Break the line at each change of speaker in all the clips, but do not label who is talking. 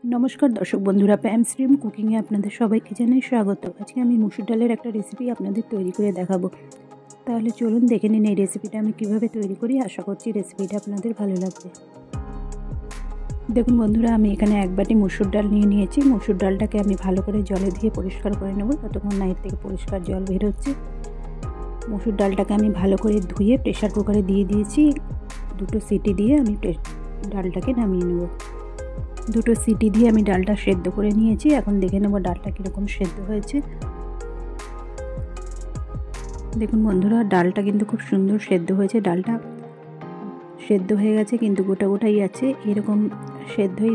नमस्कार दर्शक बंधुरा पैम स्ट्रीम कुकिंगे आपनादेर सबाइके जानाई स्वागत। आज के आमी मसुर डालेर एक रेसिपि आपनादेर तैरी करे देखाबो। ताहले चलुन देखे निन एई रेसिपिटा आमी किभाबे तैरी करी। आशा करछि रेसिपिटा आपनादेर भालो लागबे। देखुन बंधुरा आमी एखाने एक बाटी मसुर डाल निये नियेछि। मसुर डालटाके आमी भालो करे जले धुए परिष्कार करे नेब ततक्षण ना एर थेके परिष्कार जल बेर होच्छे। मसुर डालटाके आमी भालो करे धुए प्रेसार कुकारे दिए दिएछि। दुटो सीटी दिए आमी डालटाके नामिये नेब। दुटो सीटी दिए आमी डालटा सेদ্ধ करे निएछि। एखन देखे नेब डालटा किरकम सेদ্ধ हयेछे। देखुन बंधुरा डालटा किन्तु खूब सुंदर सेদ্ধ हयेछे। डालटा सेদ্ধ हये गेछे किन्तु गोटा गोटाई आछे। एरकम सेद्धई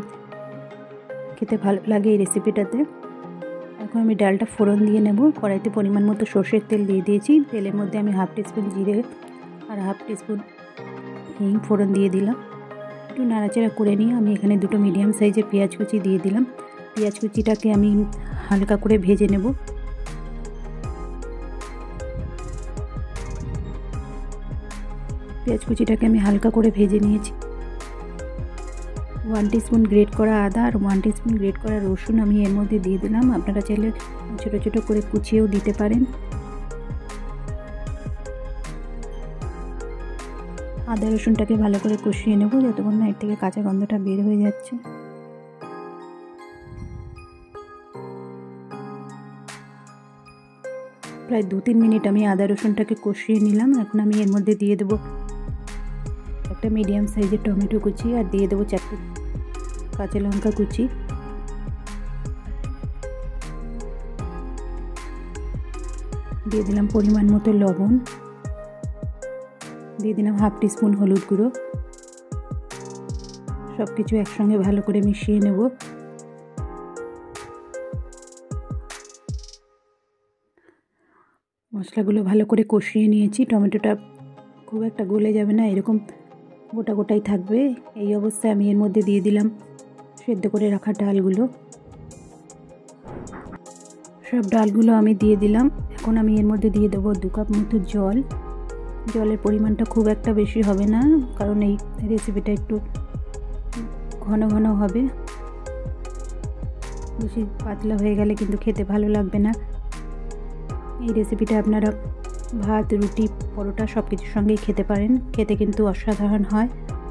खेते भालो लागे एई रेसिपिटाते। एखन आमी डालटा फोड़न दिए नेब। कड़ाइते परिमाण मतो सर्षेर तेल दिए दिएछि। तेलेर मধ্যে आमी हाफ टीस्पुन जिरे और हाफ टीस्पुन हिंग फोड़न दिए दिलाम। একটু নাড়াচাড়া করে নিয়ে আমি এখানে দুটো মিডিয়াম সাইজের পেঁয়াজ কুচি দিয়ে দিলাম। পেঁয়াজ কুচিটাকে আমি হালকা করে ভেজে নেব। পেঁয়াজ কুচিটাকে আমি হালকা করে ভেজে নিয়েছি। 1 টিস্পুন গ্রেট করা আদা আর 1 টিস্পুন গ্রেট করা রসুন আমি এর মধ্যে দিয়ে দিলাম। আপনারা চাইলে ছোট ছোট করে কুচিয়েও দিতে পারেন। आदा रसुनटाके भालो करे कषिए नेब যতক্ষণ না এর থেকে কাঁচা গন্ধটা বের হয়ে যাচ্ছে। প্রায় 2-3 মিনিট আমি আদা রসুনটাকে কষিয়ে নিলাম। এখন আমি এর মধ্যে দিয়ে দেব একটা মিডিয়াম সাইজের টমেটো কুচি আর দিয়ে দেব 4টে কাঁচা লঙ্কা কুচি। দিয়ে দিলাম পরিমাণ মতো লবণ। দিয়ে দিলাম হাফ টিস্পুন হলুদ গুঁড়ো। সব কিছু একসঙ্গে ভালো করে মিশিয়ে নেব। মশলাগুলো ভালো করে কষিয়ে নিয়েছি। টমেটোটা খুব একটা গলে যাবে না, এরকম গোটা গোটাই থাকবে। এই অবস্থায় আমি এর মধ্যে দিয়ে দিলাম সেদ্ধ করে রাখা ডালগুলো। সব ডালগুলো আমি দিয়ে দিলাম। এখন আমি এর মধ্যে দিয়ে দেবো 2 কাপ মতো জল। জলের পরিমাণটা খুব একটা বেশি হবে না, কারণ এই রেসিপিটা একটু ঘন ঘন হবে। বেশি পাতলা হয়ে গেলে কিন্তু খেতে ভালো লাগবে না। এই রেসিপিটা আপনারা ভাত, রুটি, পরোটা সব কিছুর সঙ্গেই খেতে পারেন। খেতে কিন্তু অসাধারণ হয়।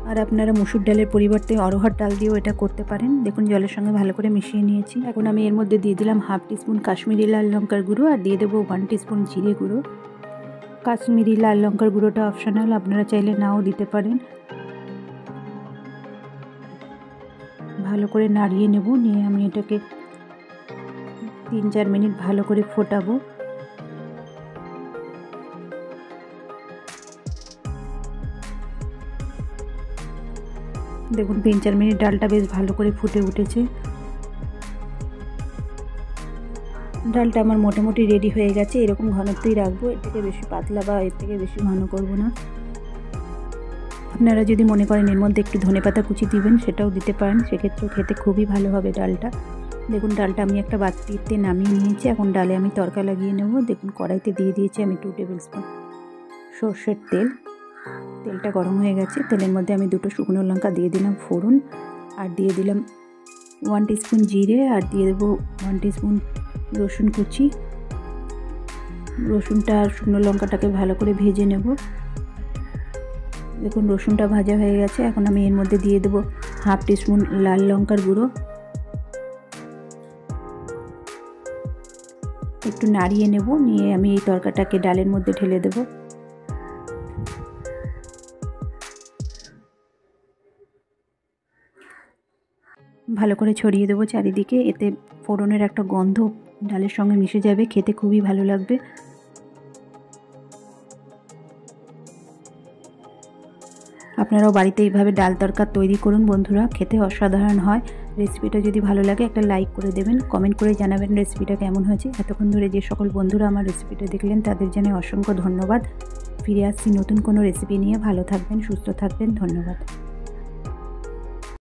আর আপনারা মসুর ডালের পরিবর্তে অরহর ডাল দিয়েও এটা করতে পারেন। দেখুন জলের সঙ্গে ভালো করে মিশিয়ে নিয়েছি। এখন আমি এর মধ্যে দিয়ে দিলাম হাফ টিস্পুন কাশ্মীরি লাল লঙ্কার গুঁড়ো আর দিয়ে দেবো 1 টিস্পুন জিরে গুঁড়ো। কাশ্মীরি লাল লঙ্কার গুঁড়োটা অপশনাল, আপনারা চাইলে নাও দিতে পারেন। ভালো করে নাড়িয়ে নেব। নিয়ে আমি এটাকে 3-4 মিনিট ভালো করে ফোটাবো। দেখুন 3-4 মিনিট ডালটা বেশ ভালো করে ফুটে উঠেছে। ডালটা আমার মোটামুটি রেডি হয়ে গেছে। এরকম ঘনত্বই রাখবো, এর থেকে বেশি পাতলা বা এর থেকে বেশি ঘন করব না। আপনারা যদি মনে করেন এর মধ্যে একটু ধনেপাতা কুচি দিবেন সেটাও দিতে পারেন, সেক্ষেত্রেও খেতে খুবই ভালো হবে ডালটা। দেখুন ডালটা আমি একটা বাটিতে নামিয়ে নিয়েছি। এখন ডালে আমি তড়কা লাগিয়ে নেব। দেখুন কড়াইতে দিয়ে দিয়েছি আমি 2 টেবিল স্পুন সর্ষের তেল। তেলটা গরম হয়ে গেছে। তেলের মধ্যে আমি 2টো শুকনো লঙ্কা দিয়ে দিলাম ফোড়ন, আর দিয়ে দিলাম 1 টিস্পুন জিরে, আর দিয়ে দেবো 1 টিস্পুন রসুন কুচি। রসুনটা আর শুকনো লঙ্কাটাকে ভালো করে ভেজে নেব। দেখুন রসুনটা ভাজা হয়ে গেছে। এখন আমি এর মধ্যে দিয়ে দেবো হাফ টিস্পুন লাল লঙ্কার গুঁড়ো। একটু নাড়িয়ে নেব। নিয়ে আমি এই তরকাটাকে ডালের মধ্যে ঢেলে দেব। ভালো করে ছড়িয়ে দেবো চারিদিকে। এতে ফোড়নের একটা গন্ধ ডালের সঙ্গে মিশে যাবে, খেতে খুবই ভালো লাগবে। আপনারাও বাড়িতে এইভাবে ডাল তরকা তৈরি করুন বন্ধুরা, খেতে অসাধারণ হয়। রেসিপিটা যদি ভালো লাগে একটা লাইক করে দেবেন, কমেন্ট করে জানাবেন রেসিপিটা কেমন হয়েছে। এতক্ষণ ধরে যে সকল বন্ধুরা আমার রেসিপিটা দেখলেন তাদের জানাই অসংখ্য ধন্যবাদ। ফিরে আসছি নতুন কোনো রেসিপি নিয়ে। ভালো থাকবেন, সুস্থ থাকবেন। ধন্যবাদ।